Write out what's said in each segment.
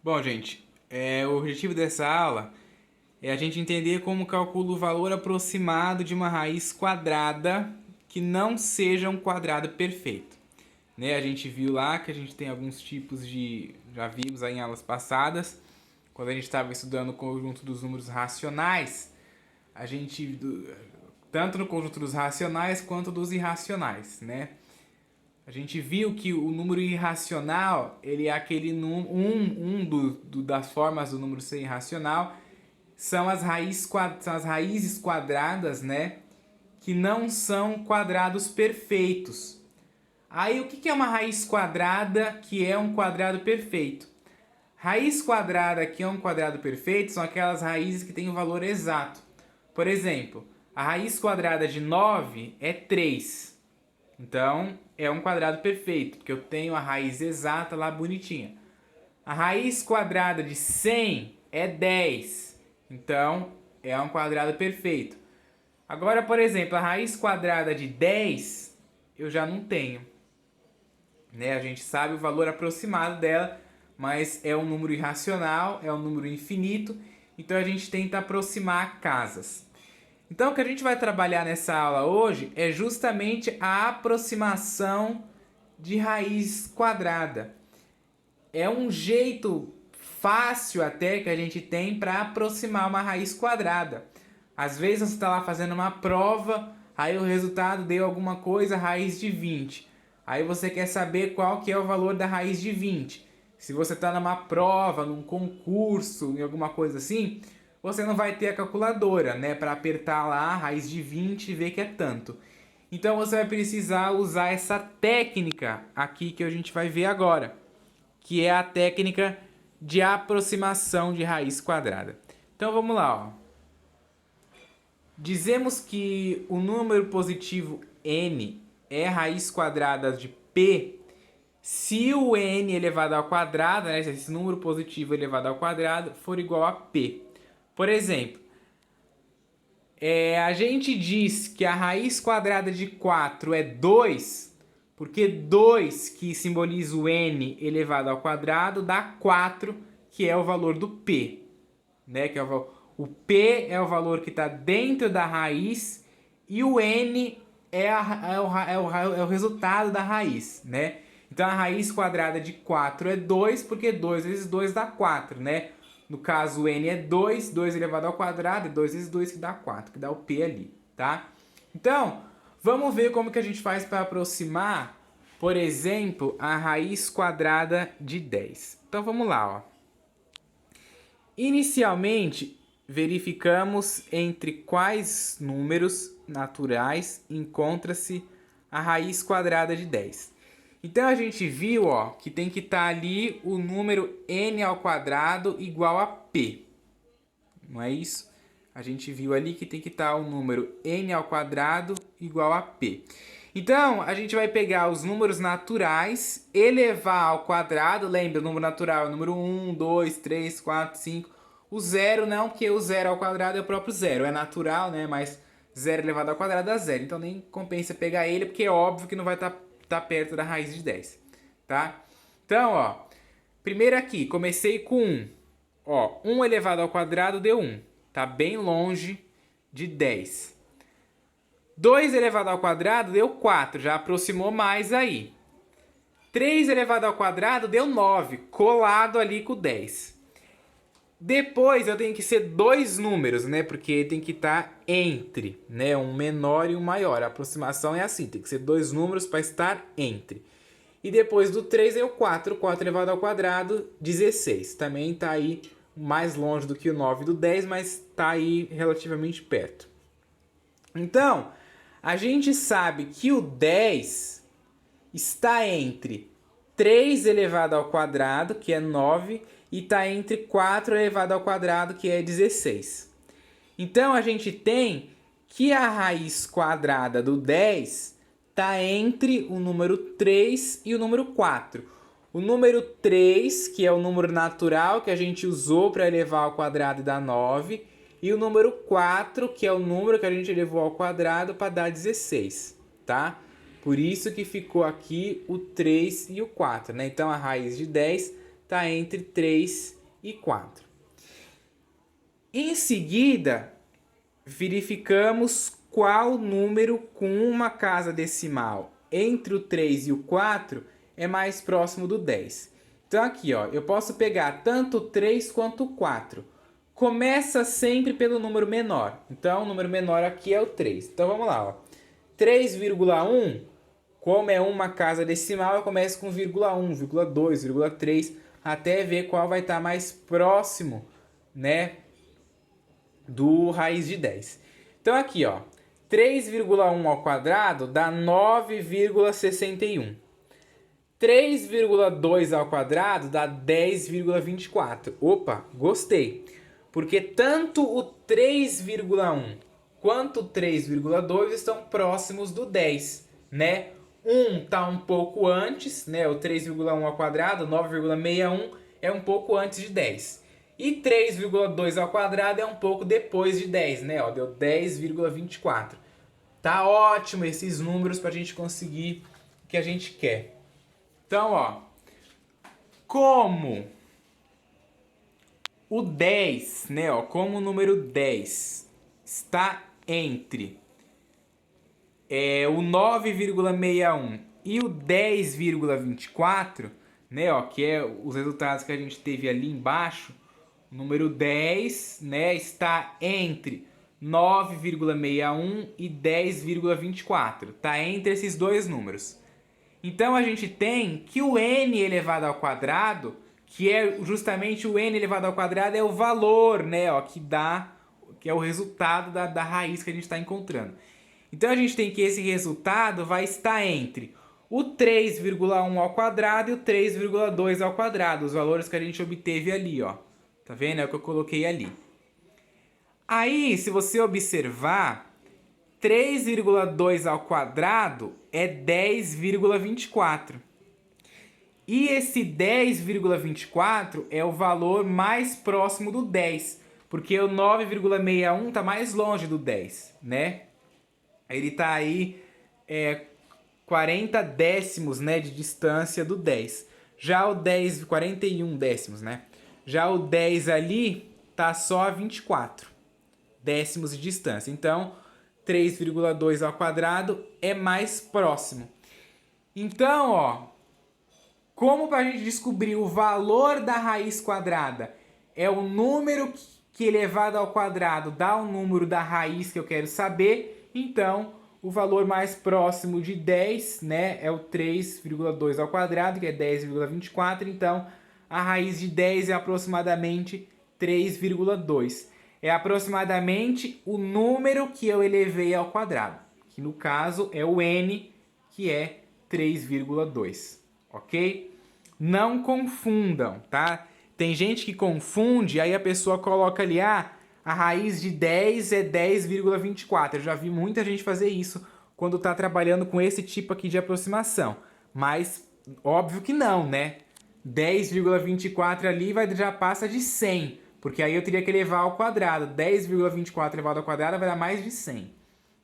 Bom, gente, o objetivo dessa aula é a gente entender como calcula o valor aproximado de uma raiz quadrada que não seja um quadrado perfeito. Né? A gente viu lá que a gente tem alguns tipos de... Já vimos aí em aulas passadas, quando a gente estava estudando o conjunto dos números racionais, a gente... Tanto no conjunto dos racionais quanto dos irracionais, né? A gente viu que o número irracional, ele é aquele das formas do número ser irracional, são são as raízes quadradas, né? Que não são quadrados perfeitos. Aí o que é uma raiz quadrada que é um quadrado perfeito? Raiz quadrada que é um quadrado perfeito são aquelas raízes que têm o valor exato. Por exemplo, a raiz quadrada de 9 é 3. Então, é um quadrado perfeito, porque eu tenho a raiz exata lá bonitinha. A raiz quadrada de 100 é 10. Então, é um quadrado perfeito. Agora, por exemplo, a raiz quadrada de 10 eu já não tenho. Né? A gente sabe o valor aproximado dela, mas é um número irracional, é um número infinito, então a gente tenta aproximar casas. Então, o que a gente vai trabalhar nessa aula hoje é justamente a aproximação de raiz quadrada. É um jeito fácil até que a gente tem para aproximar uma raiz quadrada. Às vezes você está lá fazendo uma prova, aí o resultado deu alguma coisa, raiz de 20. Aí você quer saber qual que é o valor da raiz de 20. Se você está numa prova, num concurso, em alguma coisa assim, você não vai ter a calculadora, né, para apertar lá a raiz de 20 e ver que é tanto. Então você vai precisar usar essa técnica aqui que a gente vai ver agora, que é a técnica de aproximação de raiz quadrada. Então vamos lá, ó. Dizemos que o número positivo n é raiz quadrada de p se o n elevado ao quadrado, né, se esse número positivo elevado ao quadrado for igual a p. Por exemplo, a gente diz que a raiz quadrada de 4 é 2, porque 2, que simboliza o n elevado ao quadrado, dá 4, que é o valor do p. Né? Que é o p é o valor que está dentro da raiz e o n é o resultado da raiz. Né? Então a raiz quadrada de 4 é 2, porque 2 vezes 2 dá 4, né? No caso, o n é 2, 2 elevado ao quadrado, é 2 vezes 2 que dá 4, que dá o p ali, tá? Então, vamos ver como que a gente faz para aproximar, por exemplo, a raiz quadrada de 10. Então, vamos lá, ó. Inicialmente, verificamos entre quais números naturais encontra-se a raiz quadrada de 10. Então a gente viu, ó, que tem que estar ali o número n ao quadrado igual a p. Não é isso? A gente viu ali que tem que estar o número n ao quadrado igual a p. Então, a gente vai pegar os números naturais, elevar ao quadrado. Lembra, o número natural é o número 1, 2, 3, 4, 5. O zero não, porque o zero ao quadrado é o próprio zero. É natural, né? Mas 0 elevado ao quadrado dá zero. Então nem compensa pegar ele, porque é óbvio que não vai estar perto da raiz de 10. Tá? Então, ó. Primeiro aqui, comecei com 1. Ó, 1 elevado ao quadrado deu 1. Tá bem longe de 10. 2 elevado ao quadrado deu 4, já aproximou mais aí. 3 elevado ao quadrado deu 9, colado ali com 10. Depois eu tenho que ser dois números, né? Porque tem que estar entre, né? Um menor e um maior. A aproximação é assim, tem que ser dois números para estar entre. E depois do 3 é o 4. 4 elevado ao quadrado, 16. Também está aí mais longe do que o 9 do 10, mas está aí relativamente perto. Então, a gente sabe que o 10 está entre 3 elevado ao quadrado, que é 9, e está entre 4 elevado ao quadrado, que é 16. Então, a gente tem que a raiz quadrada do 10 está entre o número 3 e o número 4. O número 3, que é o número natural que a gente usou para elevar ao quadrado e dar 9, e o número 4, que é o número que a gente elevou ao quadrado para dar 16, tá? Por isso que ficou aqui o 3 e o 4, né? Então a raiz de 10 está entre 3 e 4. Em seguida, verificamos qual número com uma casa decimal entre o 3 e o 4 é mais próximo do 10. Então aqui, ó, eu posso pegar tanto o 3 quanto o 4. Começa sempre pelo número menor. Então o número menor aqui é o 3. Então vamos lá, ó. 3,1, como é uma casa decimal, eu começo com 1,1, 2, 3, até ver qual vai estar mais próximo, né, do raiz de 10. Então aqui, ó, 3,1 ao quadrado dá 9,61. 3,2 ao quadrado dá 10,24. Opa, gostei. Porque tanto o 3,1 quanto o 3,2 estão próximos do 10, né? Um tá um pouco antes, né? O 3,1 ao quadrado, 9,61, é um pouco antes de 10. E 3,2 ao quadrado é um pouco depois de 10, né? Ó, deu 10,24. Tá ótimo esses números para a gente conseguir o que a gente quer. Então, ó, como o 10, né, ó, como o número 10 está entre o 9,61 e o 10,24, né, ó, que é os resultados que a gente teve ali embaixo, o número 10, né, está entre 9,61 e 10,24, tá entre esses dois números. Então a gente tem que o n elevado ao quadrado, que é justamente o n elevado ao quadrado, é o valor, né, ó, que é o resultado da raiz que a gente está encontrando. Então a gente tem que esse resultado vai estar entre o 3,1 ao quadrado e o 3,2 ao quadrado, os valores que a gente obteve ali, ó. Tá vendo? É o que eu coloquei ali. Aí, se você observar, 3,2 ao quadrado é 10,24. E esse 10,24 é o valor mais próximo do 10, porque o 9,61 está mais longe do 10, né? Ele está aí 40 décimos, né, de distância do 10. Já o 10, 41 décimos, né? Já o 10 ali tá só a 24 décimos de distância. Então, 3,2 ao quadrado é mais próximo. Então, ó, como para a gente descobrir o valor da raiz quadrada é o número que elevado ao quadrado dá o número da raiz que eu quero saber, então o valor mais próximo de 10, né, é o 3,2 ao quadrado, que é 10,24, então a raiz de 10 é aproximadamente 3,2. É aproximadamente o número que eu elevei ao quadrado, que no caso é o n, que é 3,2, ok? Não confundam, tá? Tem gente que confunde, aí a pessoa coloca ali, a raiz de 10 é 10,24. Eu já vi muita gente fazer isso quando está trabalhando com esse tipo aqui de aproximação. Mas, óbvio que não, né? 10,24 ali já passa de 100. Porque aí eu teria que elevar ao quadrado. 10,24 elevado ao quadrado vai dar mais de 100.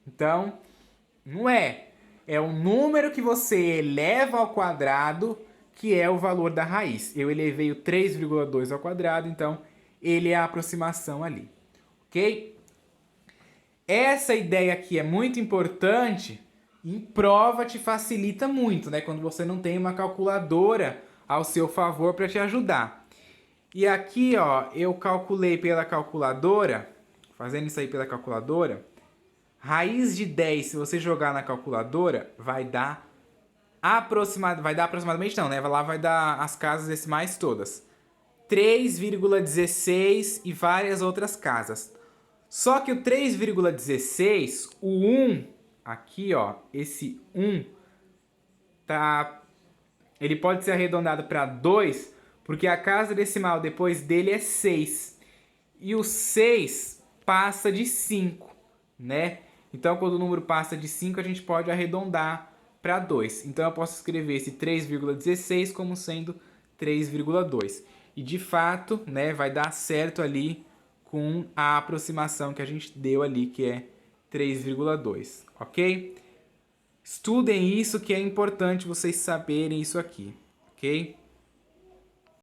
Então, não é. É o número que você eleva ao quadrado que é o valor da raiz. Eu elevei o 3,2 ao quadrado, então ele é a aproximação ali. Ok? Essa ideia aqui é muito importante. Em prova te facilita muito, né? Quando você não tem uma calculadora ao seu favor para te ajudar. E aqui, ó, eu calculei pela calculadora, fazendo isso aí pela calculadora, raiz de 10, se você jogar na calculadora, vai dar aproximadamente não, né? Lá vai dar as casas decimais todas. 3,16 e várias outras casas. Só que o 3,16, o 1, aqui, ó, esse 1, ele pode ser arredondado para 2, porque a casa decimal depois dele é 6. E o 6 passa de 5, né? Então, quando o número passa de 5, a gente pode arredondar para 2. Então, eu posso escrever esse 3,16 como sendo 3,2. E, de fato, né, vai dar certo ali com a aproximação que a gente deu ali, que é 3,2, ok? Estudem isso, que é importante vocês saberem isso aqui, ok?